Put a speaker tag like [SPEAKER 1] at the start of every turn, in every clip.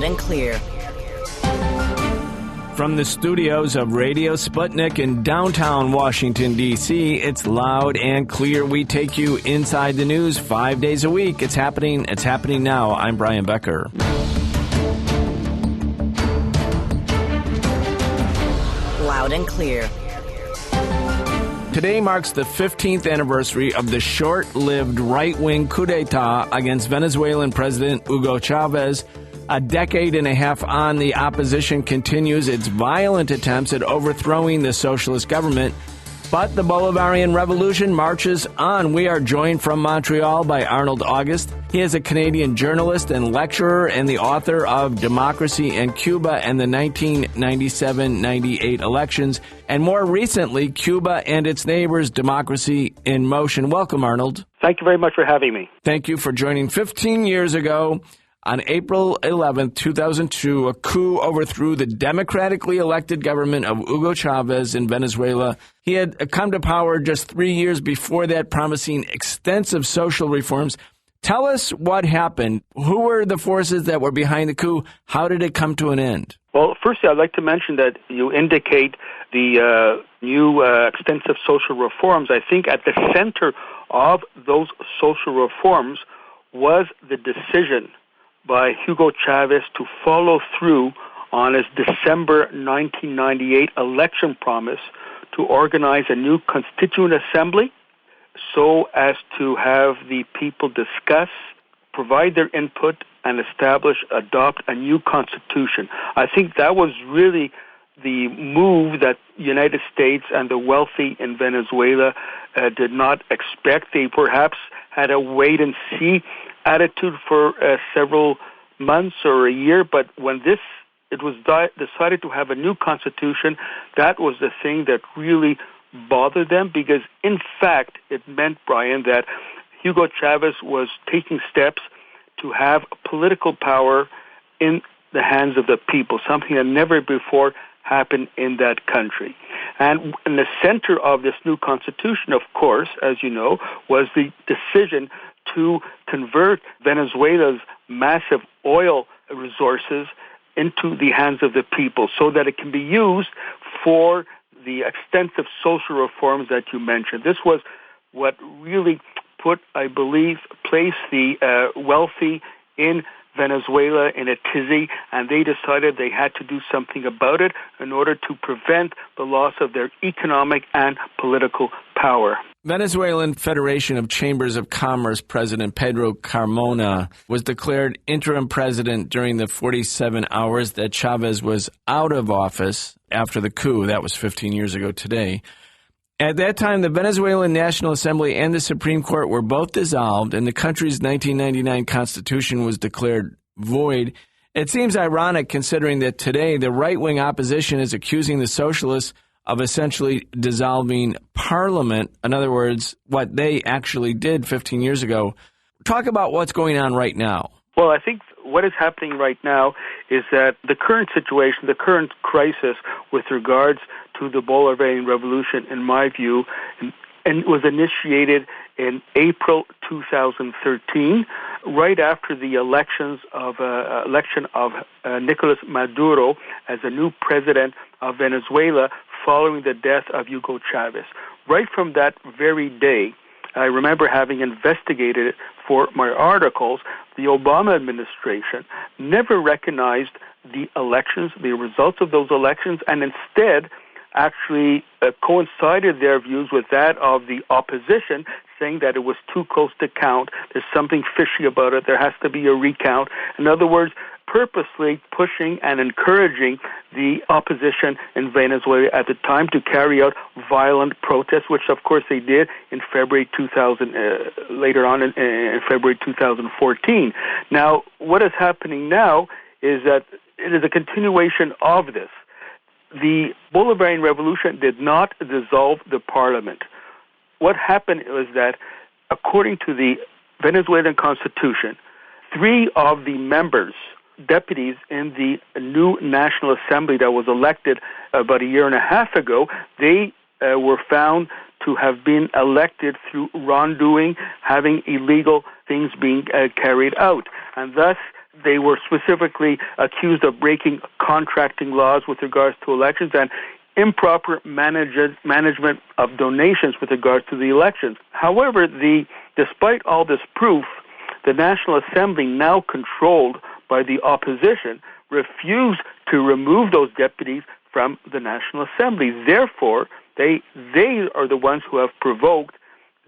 [SPEAKER 1] Loud and clear.
[SPEAKER 2] From the studios of Radio Sputnik in downtown Washington, D.C., it's Loud and Clear. We take you inside the news 5 days a week. It's happening now. I'm Brian Becker.
[SPEAKER 1] Loud and clear.
[SPEAKER 2] Today marks the 15th anniversary of the short-lived right-wing coup d'etat against Venezuelan President Hugo Chavez. A decade and a half on, the opposition continues its violent attempts at overthrowing the socialist government. But the Bolivarian Revolution marches on. We are joined from Montreal by Arnold August. He is a Canadian journalist and lecturer and the author of Democracy in Cuba and the 1997-98 elections, and more recently, Cuba and its neighbors, Democracy in Motion. Welcome, Arnold.
[SPEAKER 3] Thank you very much for having me.
[SPEAKER 2] Thank you for joining. 15 years ago, on April 11, 2002, a coup overthrew the democratically elected government of Hugo Chavez in Venezuela. He had come to power just 3 years before that, promising extensive social reforms. Tell us what happened. Who were the forces that were behind the coup? How did it come to an end?
[SPEAKER 3] Well, firstly, I'd like to mention that you indicate the new extensive social reforms. I think at the center of those social reforms was the decision by Hugo Chavez to follow through on his December 1998 election promise to organize a new constituent assembly so as to have the people discuss, provide their input, and adopt a new constitution. I think that was really the move that the United States and the wealthy in Venezuela did not expect. They perhaps had a wait-and-see attitude for several months or a year, but when it was decided to have a new constitution, that was the thing that really bothered them, because in fact it meant, Brian, that Hugo Chavez was taking steps to have political power in the hands of the people, something that never before happened in that country. And in the center of this new constitution, of course, as you know, was the decision to convert Venezuela's massive oil resources into the hands of the people so that it can be used for the extensive social reforms that you mentioned. This was what really placed the wealthy in Venezuela in a tizzy, and they decided they had to do something about it in order to prevent the loss of their economic and political power.
[SPEAKER 2] Venezuelan Federation of Chambers of Commerce President Pedro Carmona was declared interim president during the 47 hours that Chavez was out of office after the coup. That was 15 years ago today. At that time, the Venezuelan National Assembly and the Supreme Court were both dissolved, and the country's 1999 constitution was declared void. It seems ironic considering that today the right-wing opposition is accusing the socialists of essentially dissolving parliament. In other words, what they actually did 15 years ago. Talk about what's going on right now.
[SPEAKER 3] Well, I think what is happening right now is that the current situation, the current crisis with regards to the Bolivarian Revolution, in my view, and was initiated in April 2013, right after the election of Nicolas Maduro as a new president of Venezuela following the death of Hugo Chavez. Right from that very day, I remember having investigated it for my articles, the Obama administration never recognized the elections, the results of those elections, and instead actually coincided their views with that of the opposition, saying that it was too close to count, there's something fishy about it, there has to be a recount. In other words, purposely pushing and encouraging the opposition in Venezuela at the time to carry out violent protests, which of course they did in February 2000, later on in February 2014. Now, what is happening now is that it is a continuation of this. The Bolivarian Revolution did not dissolve the parliament. What happened was that, according to the Venezuelan constitution, 3 of the members, deputies in the new National Assembly that was elected about a year and a half ago, they were found to have been elected through wrongdoing, having illegal things being carried out. And thus, They were specifically accused of breaking contracting laws with regards to elections and improper management of donations with regards to the elections. However, despite all this proof, the National Assembly, now controlled by the opposition, refused to remove those deputies from the National Assembly. Therefore, they are the ones who have provoked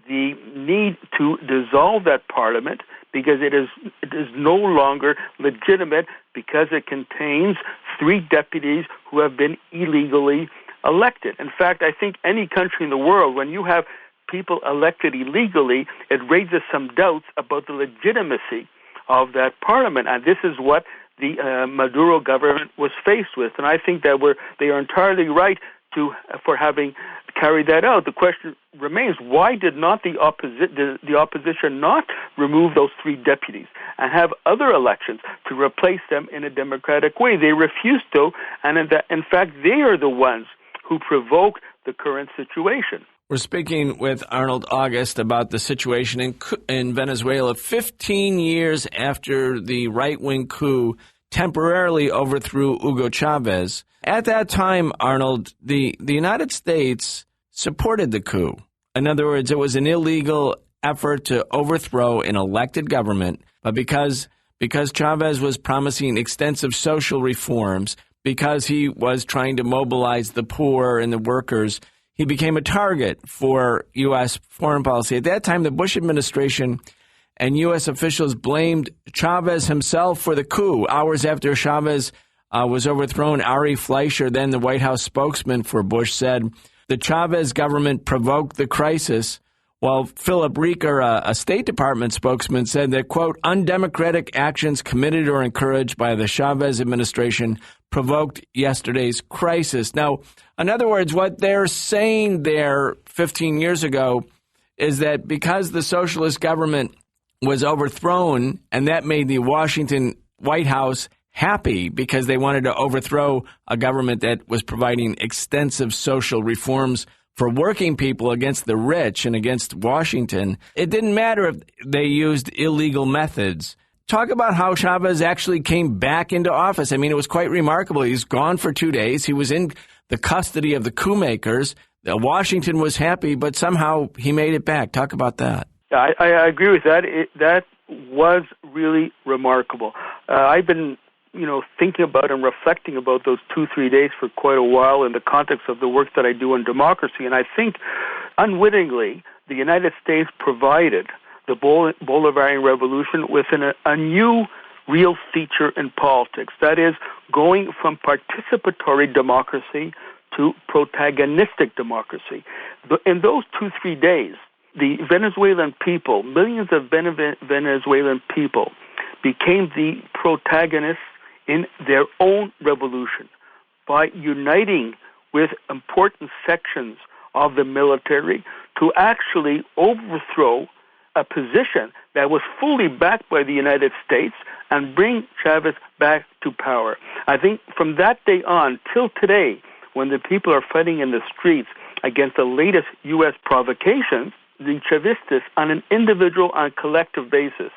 [SPEAKER 3] the need to dissolve that parliament, because it is no longer legitimate, because it contains 3 deputies who have been illegally elected. In fact, I think any country in the world, when you have people elected illegally, it raises some doubts about the legitimacy of that parliament. And this is what the Maduro government was faced with. And I think that they are entirely right for having carried that out. The question remains, why did not the opposition not remove those 3 deputies and have other elections to replace them in a democratic way? They refused to, and in fact, they are the ones who provoke the current situation.
[SPEAKER 2] We're speaking with Arnold August about the situation in Venezuela 15 years after the right-wing coup temporarily overthrew Hugo Chavez. At that time, Arnold, the United States supported the coup. In other words, it was an illegal effort to overthrow an elected government, but because Chavez was promising extensive social reforms, because he was trying to mobilize the poor and the workers, he became a target for U.S. foreign policy. At that time, the Bush administration and U.S. officials blamed Chavez himself for the coup. Hours after Chavez was overthrown, Ari Fleischer, then the White House spokesman for Bush, said the Chavez government provoked the crisis, while Philip Rieker, a State Department spokesman, said that, quote, undemocratic actions committed or encouraged by the Chavez administration provoked yesterday's crisis. Now, in other words, what they're saying there 15 years ago is that because the socialist government was overthrown, and that made the Washington White House happy because they wanted to overthrow a government that was providing extensive social reforms for working people against the rich and against Washington. It didn't matter if they used illegal methods. Talk about how Chavez actually came back into office. I mean, it was quite remarkable. He's gone for 2 days. He was in the custody of the coup makers. Washington was happy, but somehow he made it back. Talk about that.
[SPEAKER 3] I agree with that. That was really remarkable. I've been thinking about and reflecting about those 2-3 days for quite a while in the context of the work that I do on democracy. And I think unwittingly, the United States provided the Bolivarian Revolution with a new real feature in politics. That is, going from participatory democracy to protagonistic democracy. In those 2-3 days, the Venezuelan people, millions of Venezuelan people, became the protagonists in their own revolution by uniting with important sections of the military to actually overthrow a position that was fully backed by the United States and bring Chavez back to power. I think from that day on till today, when the people are fighting in the streets against the latest U.S. provocations, the Chavistas, on an individual and collective basis,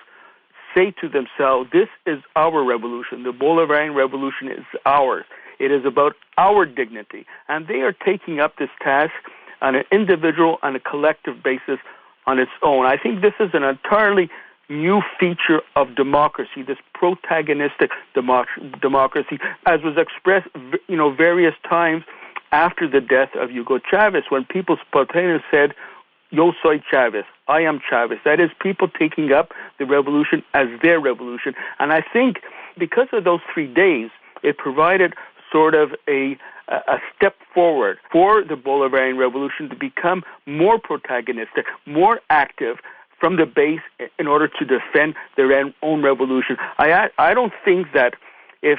[SPEAKER 3] say to themselves, this is our revolution. The Bolivarian Revolution is ours. It is about our dignity. And they are taking up this task on an individual and a collective basis on its own. I think this is an entirely new feature of democracy, this protagonistic democracy, as was expressed, various times after the death of Hugo Chavez, when people spontaneously said, Yo soy Chavez. I am Chavez. That is, people taking up the revolution as their revolution. And I think because of those 3 days, it provided sort of a step forward for the Bolivarian Revolution to become more protagonistic, more active from the base in order to defend their own revolution. I don't think that if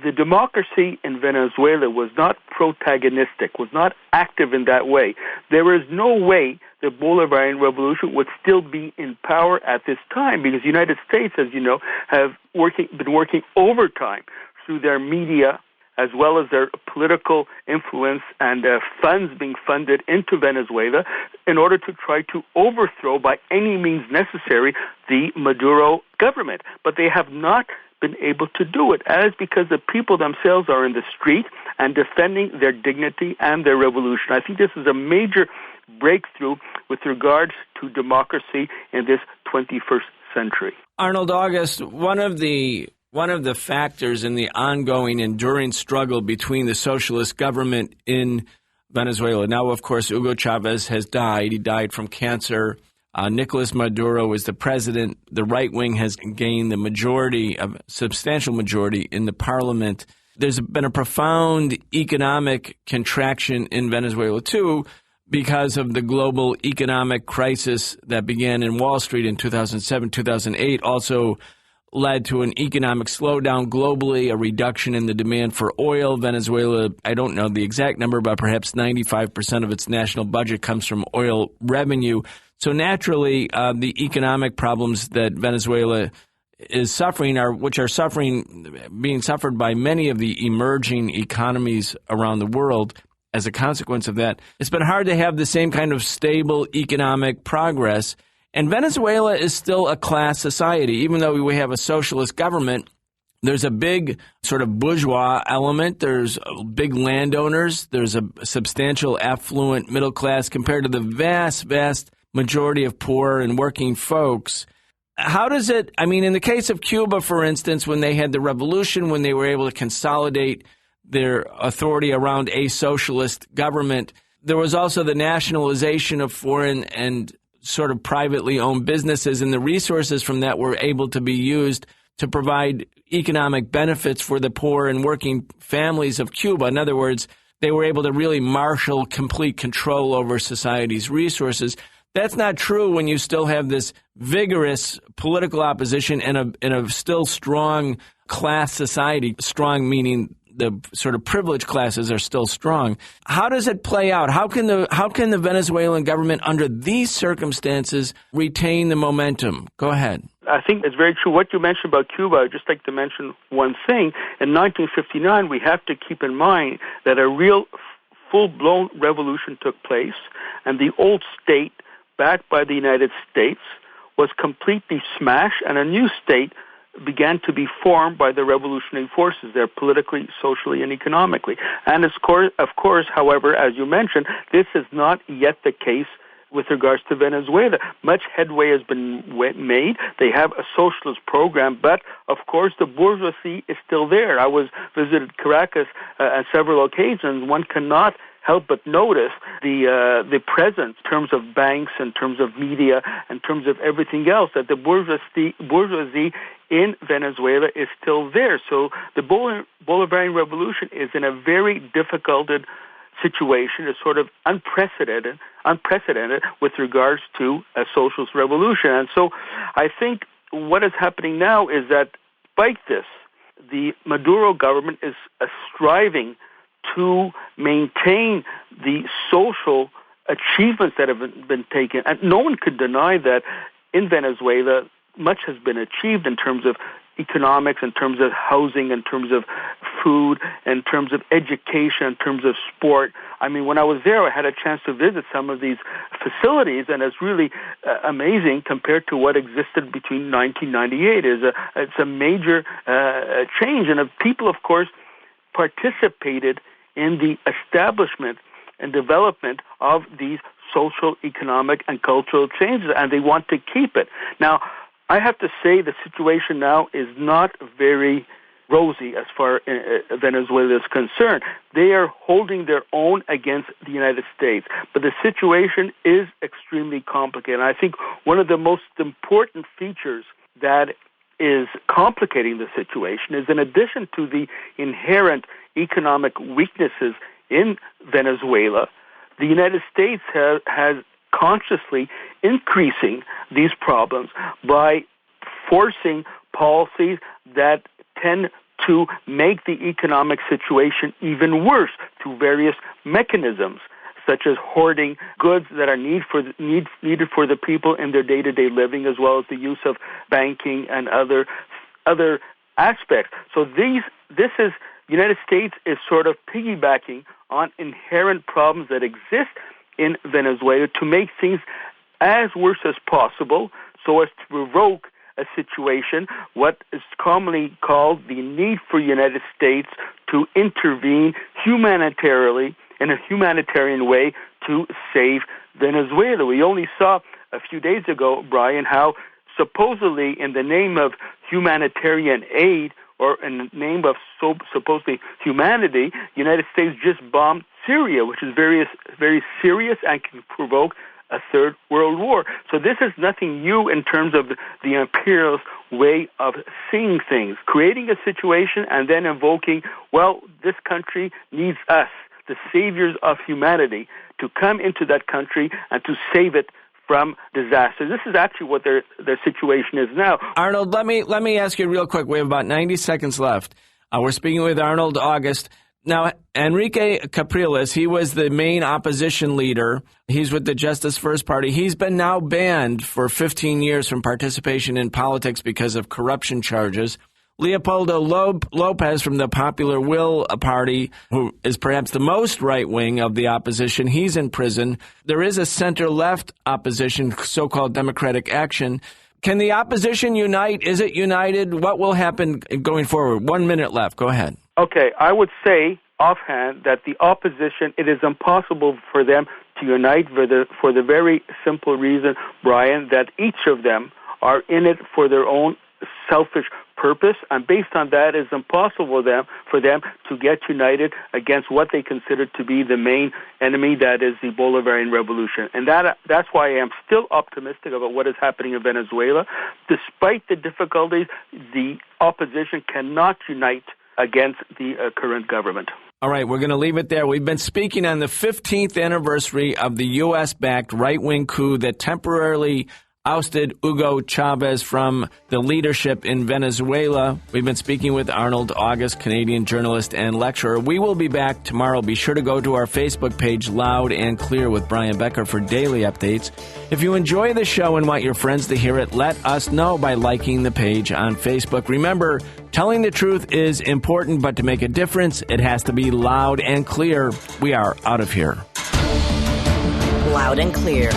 [SPEAKER 3] the democracy in Venezuela was not protagonistic, was not active in that way, there is no way the Bolivarian Revolution would still be in power at this time, because the United States, as you know, have been working overtime through their media as well as their political influence and funds being funded into Venezuela in order to try to overthrow by any means necessary the Maduro government. But they have not been able to do it. And it's because the people themselves are in the street and defending their dignity and their revolution. I think this is a major breakthrough with regards to democracy in this 21st century.
[SPEAKER 2] Arnold August, one of the factors in the ongoing, enduring struggle between the socialist government in Venezuela. Now, of course, Hugo Chavez has died. He died from cancer. Nicolas Maduro is the president. The right wing has gained a substantial majority in the parliament. There's been a profound economic contraction in Venezuela, too, because of the global economic crisis that began in Wall Street in 2007, 2008, also led to an economic slowdown globally, a reduction in the demand for oil. Venezuela, I don't know the exact number, but perhaps 95% of its national budget comes from oil revenue. So naturally, the economic problems that Venezuela is suffering being suffered by many of the emerging economies around the world. As a consequence of that, it's been hard to have the same kind of stable economic progress. And Venezuela is still a class society. Even though we have a socialist government, there's a big sort of bourgeois element. There's big landowners. There's a substantial affluent middle class compared to the vast, vast majority of poor and working folks. How does it, in the case of Cuba, for instance, when they had the revolution, when they were able to consolidate their authority around a socialist government, there was also the nationalization of foreign and sort of privately owned businesses, and the resources from that were able to be used to provide economic benefits for the poor and working families of Cuba. In other words, they were able to really marshal complete control over society's resources. That's not true when you still have this vigorous political opposition and a still strong class society, strong meaning the sort of privileged classes are still strong. How does it play out? How can the Venezuelan government under these circumstances retain the momentum? Go ahead.
[SPEAKER 3] I think it's very true. What you mentioned about Cuba, I'd just like to mention one thing. In 1959, we have to keep in mind that a real full-blown revolution took place, and the old state, backed by the United States, was completely smashed, and a new state began to be formed by the revolutionary forces there, politically, socially, and economically. And of course, however, as you mentioned, this is not yet the case with regards to Venezuela. Much headway has been made. They have a socialist program, but of course the bourgeoisie is still there. I visited Caracas on several occasions. One cannot help but notice the presence in terms of banks, in terms of media, in terms of everything else, that the bourgeoisie in Venezuela is still there. So the Bolivarian Revolution is in a very difficult situation. It's sort of unprecedented with regards to a socialist revolution. And so I think what is happening now is that, despite this, the Maduro government is striving to maintain the social achievements that have been taken. And no one could deny that in Venezuela, much has been achieved in terms of economics, in terms of housing, in terms of food, in terms of education, in terms of sport. When I was there, I had a chance to visit some of these facilities, and it's really amazing compared to what existed between 1998. It's a major change, and people, of course, participated in the establishment and development of these social, economic, and cultural changes, and they want to keep it. Now, I have to say the situation now is not very rosy as far as Venezuela is concerned. They are holding their own against the United States, but the situation is extremely complicated. And I think one of the most important features that is complicating the situation is, in addition to the inherent economic weaknesses in Venezuela, the United States has consciously increasing these problems by forcing policies that tend to make the economic situation even worse through various mechanisms, such as hoarding goods that are needed for the people in their day-to-day living, as well as the use of banking and other aspects. So the United States is sort of piggybacking on inherent problems that exist in Venezuela to make things as worse as possible, so as to provoke a situation, what is commonly called the need for the United States to intervene humanitarily, in a humanitarian way, to save Venezuela. We only saw a few days ago, Brian, how supposedly in the name of humanitarian aid, or in the name of supposedly humanity, the United States just bombed Syria, which is very, very serious and can provoke a third world war. So this is nothing new in terms of the imperialist way of seeing things, creating a situation and then invoking, well, this country needs us, the saviors of humanity, to come into that country and to save it from disaster. This is actually what their situation is now.
[SPEAKER 2] Arnold, let me ask you real quick. We have about 90 seconds left. We're speaking with Arnold August. Now, Enrique Capriles, he was the main opposition leader. He's with the Justice First Party. He's been now banned for 15 years from participation in politics because of corruption charges. Leopoldo Lopez from the Popular Will Party, who is perhaps the most right-wing of the opposition, he's in prison. There is a center-left opposition, so-called Democratic Action. Can the opposition unite? Is it united? What will happen going forward? 1 minute left. Go ahead.
[SPEAKER 3] Okay, I would say offhand that the opposition, it is impossible for them to unite for the very simple reason, Brian, that each of them are in it for their own selfish purpose, and based on that, it's impossible for them to get united against what they consider to be the main enemy, that is the Bolivarian Revolution. And that's why I am still optimistic about what is happening in Venezuela. Despite the difficulties, the opposition cannot unite against the current government.
[SPEAKER 2] All right, we're going to leave it there. We've been speaking on the 15th anniversary of the U.S.-backed right-wing coup that temporarily ousted Hugo Chavez from the leadership in Venezuela. We've been speaking with Arnold August, Canadian journalist and lecturer. We will be back tomorrow. Be sure to go to our Facebook page, Loud and Clear with Brian Becker, for daily updates. If you enjoy the show and want your friends to hear it, let us know by liking the page on Facebook. Remember, telling the truth is important, but to make a difference, it has to be loud and clear. We are out of here.
[SPEAKER 1] Loud and Clear.